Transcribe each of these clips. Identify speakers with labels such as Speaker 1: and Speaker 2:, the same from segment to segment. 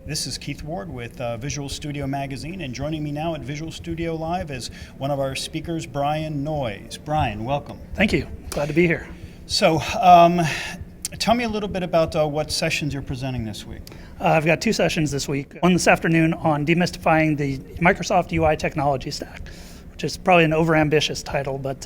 Speaker 1: This is Keith Ward with Visual Studio Magazine, and joining me now at Visual Studio Live is one of our speakers, Brian Noyes. Brian, welcome.
Speaker 2: Thank you. Glad to be here.
Speaker 1: So, tell me a little bit about what sessions you're presenting this week.
Speaker 2: I've got two sessions this week. One this afternoon on demystifying the Microsoft UI technology stack, which is probably an overambitious title, but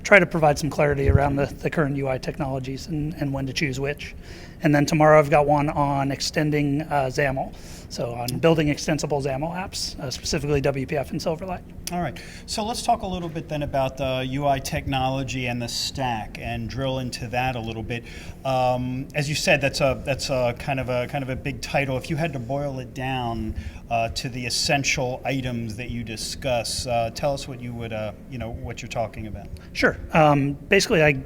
Speaker 2: try to provide some clarity around the current UI technologies and when to choose which. And then tomorrow I've got one on extending XAML, so on building extensible XAML apps, specifically WPF and Silverlight.
Speaker 1: All right, so let's talk a little bit then about the UI technology and the stack, and drill into that a little bit. As you said, that's a kind of a big title. If you had to boil it down to the essential items that you discuss, tell us what you would what you're talking about.
Speaker 2: Sure. Basically, I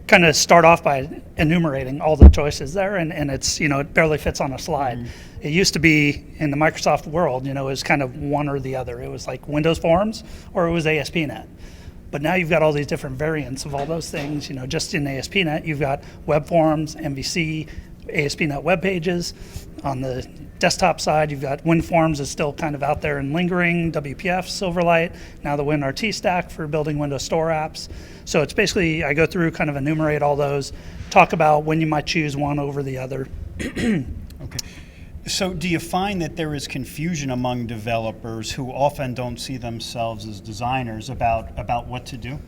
Speaker 2: kind of start off by enumerating all the choices there, and it's, it barely fits on a slide. Mm-hmm. It used to be in the Microsoft world, it was kind of one or the other. It was like Windows Forms or it was ASP.NET. But now you've got all these different variants of all those things. Just in ASP.NET, you've got web forms, MVC, ASP.NET web pages. On the desktop side, you've got WinForms is still kind of out there and lingering, WPF, Silverlight, now the WinRT stack for building Windows Store apps. So it's basically, I go through, kind of enumerate all those, talk about when you might choose one over the other.
Speaker 1: Okay. So do you find that there is confusion among developers who often don't see themselves as designers about what to do?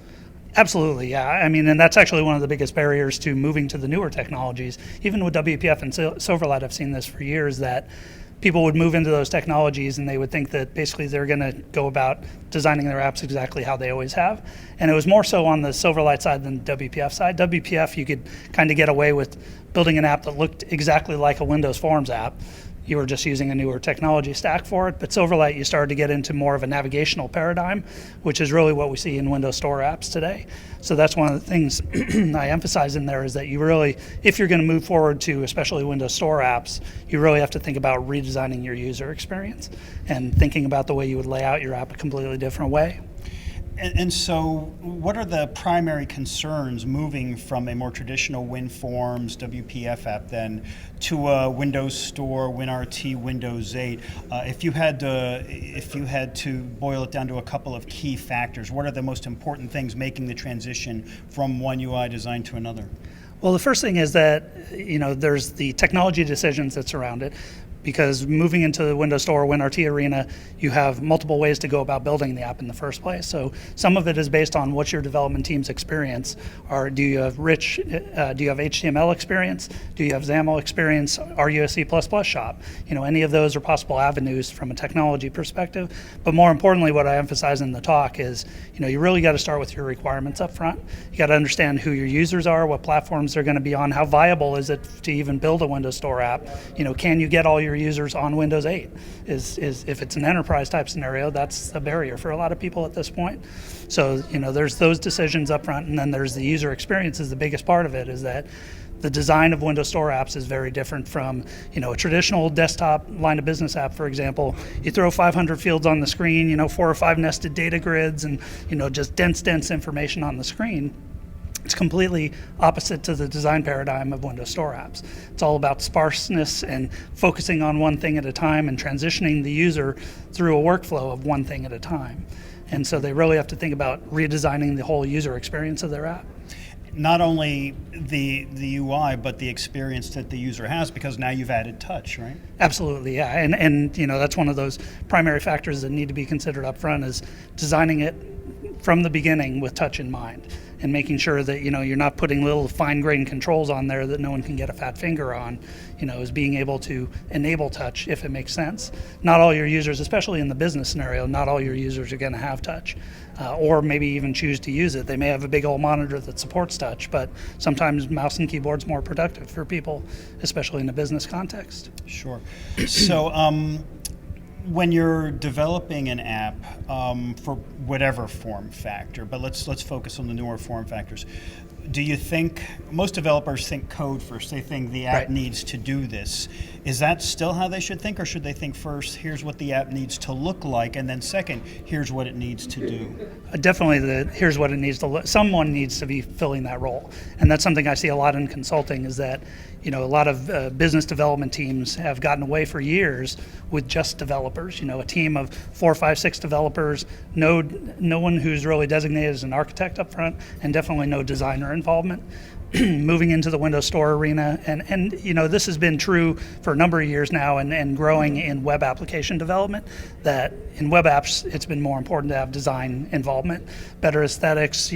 Speaker 2: Absolutely, yeah. I mean, and that's actually one of the biggest barriers to moving to the newer technologies. Even with WPF and Silverlight, I've seen this for years, that people would move into those technologies and they would think that basically they're going to go about designing their apps exactly how they always have. And it was more so on the Silverlight side than the WPF side. WPF, you could kind of get away with building an app that looked exactly like a Windows Forms app. You were just using a newer technology stack for it. But Silverlight, you started to get into more of a navigational paradigm, which is really what we see in Windows Store apps today. So that's one of the things I emphasize in there, is that you really, if you're going to move forward to especially Windows Store apps, you really have to think about redesigning your user experience and thinking about the way you would lay out your app a completely different way.
Speaker 1: And so what are the primary concerns moving from a more traditional WinForms, WPF app then to a Windows Store, WinRT, Windows 8? If you had to boil it down to a couple of key factors, what are the most important things making the transition from one UI design to another?
Speaker 2: Well, the first thing is that, there's the technology decisions that surround it. Because moving into the Windows Store WinRT arena, you have multiple ways to go about building the app in the first place. So some of it is based on what's your development team's experience. Or do you have HTML experience? Do you have XAML experience? Are you a C++ shop? Any of those are possible avenues from a technology perspective. But more importantly, what I emphasize in the talk is, you really got to start with your requirements up front. You got to understand who your users are, what platforms they're going to be on, how viable is it to even build a Windows Store app? Can you get all your users on Windows 8? Is if it's an enterprise type scenario, that's a barrier for a lot of people at this point. So there's those decisions up front, and then there's the user experience is the biggest part of it, is that the design of Windows Store apps is very different from a traditional desktop line of business app. For example, you throw 500 fields on the screen, 4 or 5 nested data grids, and just dense information on the screen. It's completely opposite to the design paradigm of Windows Store apps. It's all about sparseness and focusing on one thing at a time and transitioning the user through a workflow of one thing at a time. And so they really have to think about redesigning the whole user experience of their app.
Speaker 1: Not only the UI, but the experience that the user has, because now you've added touch, right?
Speaker 2: Absolutely, yeah. And that's one of those primary factors that need to be considered up front, is designing it from the beginning with touch in mind, and making sure that you're not putting little fine-grained controls on there that no one can get a fat finger on. Is being able to enable touch if it makes sense. Not all your users, especially in the business scenario, not all your users are going to have touch, or maybe even choose to use it. They may have a big old monitor that supports touch, but sometimes mouse and keyboard's more productive for people, especially in a business context.
Speaker 1: Sure. So when you're developing an app for whatever form factor, but let's focus on the newer form factors, do you think, most developers think code first, they think the app
Speaker 2: Right.
Speaker 1: needs to do this. Is that still how they should think, or should they think first, here's what the app needs to look like, and then second, here's what it needs to do?
Speaker 2: Definitely here's what it needs to look. Someone needs to be filling that role. And that's something I see a lot in consulting, is that, a lot of business development teams have gotten away for years with just developers, a team of 4, 5, 6 developers, no one who's really designated as an architect up front, and definitely no designer involvement. Moving into the Windows Store arena, and this has been true for a number of years now, and growing in web application development, that in web apps it's been more important to have design involvement, better aesthetics,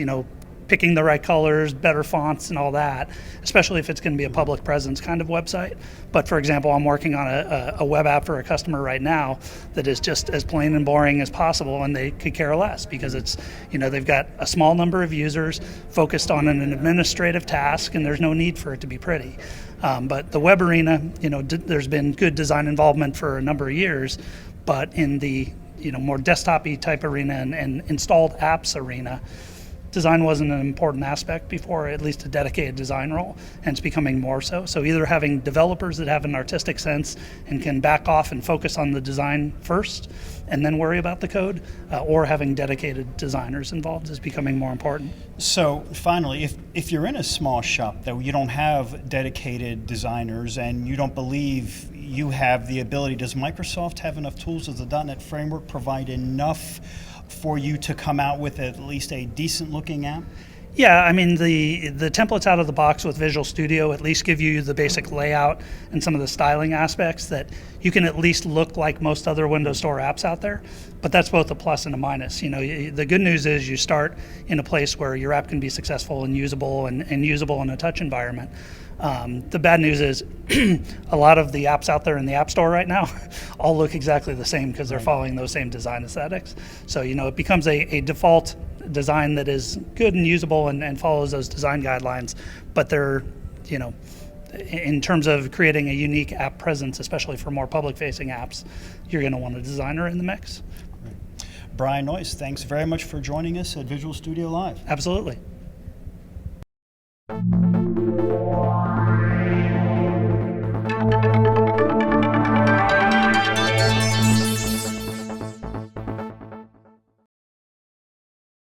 Speaker 2: picking the right colors, better fonts, and all that, especially if it's going to be a public presence kind of website. But for example, I'm working on a web app for a customer right now that is just as plain and boring as possible, and they could care less because it's, they've got a small number of users focused on an administrative task, and there's no need for it to be pretty. But the web arena, there's been good design involvement for a number of years, but in the more desktop-y type arena and installed apps arena, design wasn't an important aspect before, at least a dedicated design role, and it's becoming more so. So either having developers that have an artistic sense and can back off and focus on the design first and then worry about the code, or having dedicated designers involved is becoming more important.
Speaker 1: So finally, if you're in a small shop though, you don't have dedicated designers and you don't believe you have the ability, does Microsoft have enough tools? Does the .NET framework provide enough for you to come out with at least a decent looking app?
Speaker 2: Yeah, I mean, the templates out of the box with Visual Studio at least give you the basic layout and some of the styling aspects that you can at least look like most other Windows Store apps out there. But that's both a plus and a minus. The good news is you start in a place where your app can be successful and usable and usable in a touch environment. The bad news is a lot of the apps out there in the App Store right now all look exactly the same because they're following those same design aesthetics. So, it becomes a default design that is good and usable and follows those design guidelines, but they're, in terms of creating a unique app presence, especially for more public-facing apps, you're going to want a designer in the mix.
Speaker 1: Brian Noyes, thanks very much for joining us at Visual Studio Live.
Speaker 2: Absolutely.